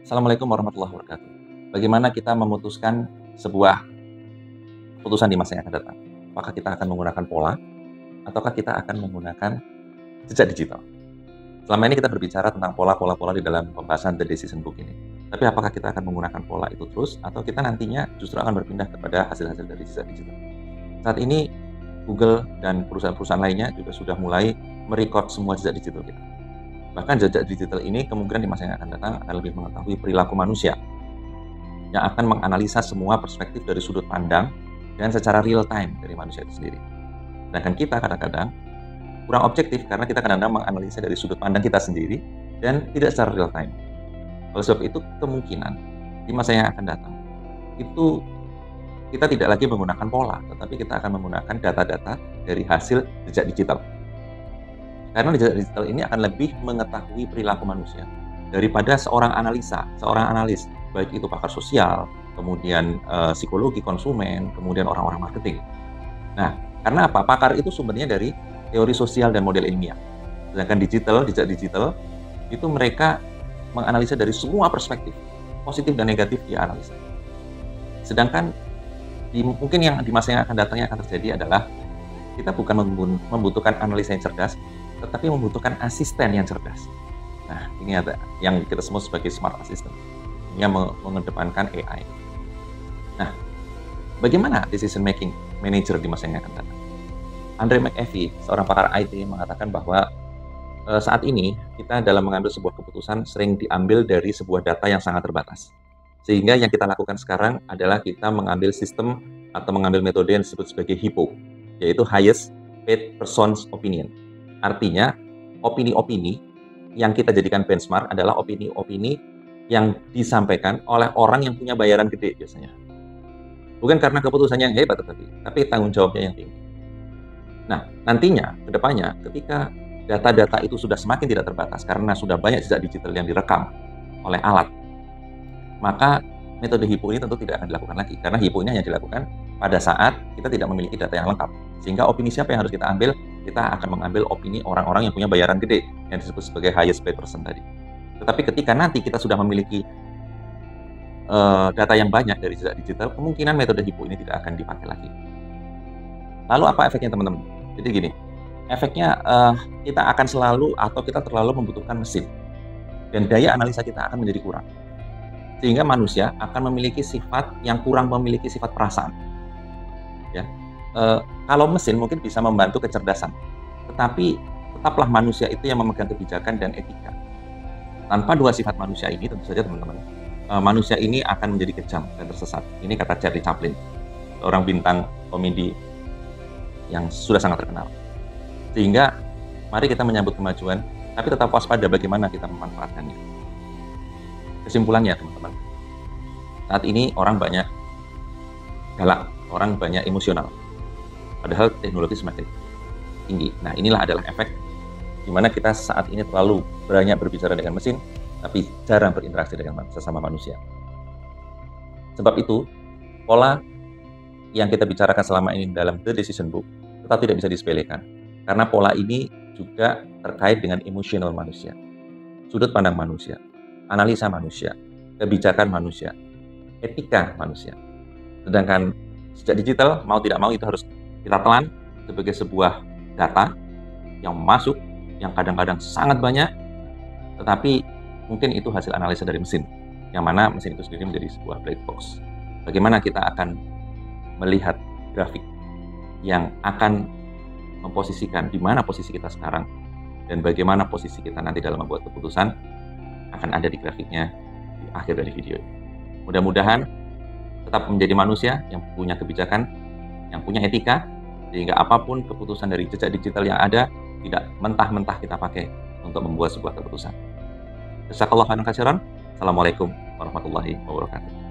Assalamualaikum warahmatullahi wabarakatuh. Bagaimana kita memutuskan sebuah keputusan di masa yang akan datang? Apakah kita akan menggunakan pola, ataukah kita akan menggunakan jejak digital? Selama ini kita berbicara tentang pola-pola di dalam pembahasan The Decision Book ini. Tapi apakah kita akan menggunakan pola itu terus, atau kita nantinya justru akan berpindah kepada hasil-hasil dari jejak digital? Saat ini, Google dan perusahaan-perusahaan lainnya juga sudah mulai merecord semua jejak digital kita. Bahkan jejak digital ini kemungkinan di masa yang akan datang akan lebih mengetahui perilaku manusia, yang akan menganalisa semua perspektif dari sudut pandang dan secara real time dari manusia itu sendiri. Sedangkan kita kadang-kadang kurang objektif karena kita kadang-kadang menganalisa dari sudut pandang kita sendiri dan tidak secara real time. Oleh sebab itu, kemungkinan di masa yang akan datang itu kita tidak lagi menggunakan pola, tetapi kita akan menggunakan data-data dari hasil jejak digital. Karena jejak digital ini akan lebih mengetahui perilaku manusia daripada seorang analis, baik itu pakar sosial, kemudian psikologi konsumen, kemudian orang-orang marketing. Nah, karena apa? Pakar itu sumbernya dari teori sosial dan model ilmiah. Sedangkan jejak digital, itu mereka menganalisa dari semua perspektif, positif dan negatif dia analisa. Sedangkan mungkin yang di masa yang akan datang yang akan terjadi adalah kita bukan membutuhkan analisa yang cerdas, tetapi membutuhkan asisten yang cerdas. Nah, ini ada yang kita sebut sebagai smart assistant, yang mengedepankan AI. Nah, bagaimana decision making manager di masa yang akan datang? Andre McAfee, seorang pakar IT, mengatakan bahwa saat ini kita dalam mengambil sebuah keputusan sering diambil dari sebuah data yang sangat terbatas. Sehingga yang kita lakukan sekarang adalah kita mengambil sistem atau mengambil metode yang disebut sebagai HIPPO, yaitu Highest Paid Person's Opinion. Artinya, opini-opini yang kita jadikan benchmark adalah opini-opini yang disampaikan oleh orang yang punya bayaran gede biasanya. Bukan karena keputusannya yang hebat, tapi tanggung jawabnya yang tinggi. Nah, nantinya, ke depannya, ketika data-data itu sudah semakin tidak terbatas karena sudah banyak jejak digital yang direkam oleh alat, maka metode HIPPO ini tentu tidak akan dilakukan lagi, karena HIPPO ini hanya dilakukan pada saat kita tidak memiliki data yang lengkap. Sehingga opini siapa yang harus kita ambil? Kita akan mengambil opini orang-orang yang punya bayaran gede, yang disebut sebagai highest paid person tadi. Tetapi ketika nanti kita sudah memiliki data yang banyak dari jejak digital, kemungkinan metode HIPPO ini tidak akan dipakai lagi. Lalu apa efeknya, teman-teman? Jadi gini, efeknya kita akan selalu atau kita terlalu membutuhkan mesin, dan daya analisa kita akan menjadi kurang. Sehingga manusia akan memiliki sifat yang kurang memiliki sifat perasaan. Ya, kalau mesin mungkin bisa membantu kecerdasan, tetapi tetaplah manusia itu yang memegang kebijakan dan etika. Tanpa dua sifat manusia ini, tentu saja teman-teman, manusia ini akan menjadi kejam dan tersesat. Ini kata Charlie Chaplin, seorang bintang komedi yang sudah sangat terkenal. Sehingga mari kita menyambut kemajuan, tapi tetap waspada bagaimana kita memanfaatkannya. Kesimpulannya, teman-teman, saat ini orang banyak galak, orang banyak emosional, padahal teknologi semakin tinggi. Nah, inilah adalah efek di mana kita saat ini terlalu banyak berbicara dengan mesin, tapi jarang berinteraksi dengan sesama manusia. Sebab itu, pola yang kita bicarakan selama ini dalam The Decision Book tetap tidak bisa disepelekan, karena pola ini juga terkait dengan emosional manusia, sudut pandang manusia, analisa manusia, kebijakan manusia, etika manusia. Sedangkan jejak digital, mau tidak mau itu harus kita telan sebagai sebuah data yang masuk, yang kadang-kadang sangat banyak, tetapi mungkin itu hasil analisa dari mesin, yang mana mesin itu sendiri menjadi sebuah black box. Bagaimana kita akan melihat grafik yang akan memposisikan di mana posisi kita sekarang, dan bagaimana posisi kita nanti dalam membuat keputusan, akan ada di grafiknya di akhir dari video ini. Mudah-mudahan tetap menjadi manusia yang punya kebijakan, yang punya etika, sehingga apapun keputusan dari jejak digital yang ada, tidak mentah-mentah kita pakai untuk membuat sebuah keputusan. Jazakallahu khairan katsiran. Assalamualaikum warahmatullahi wabarakatuh.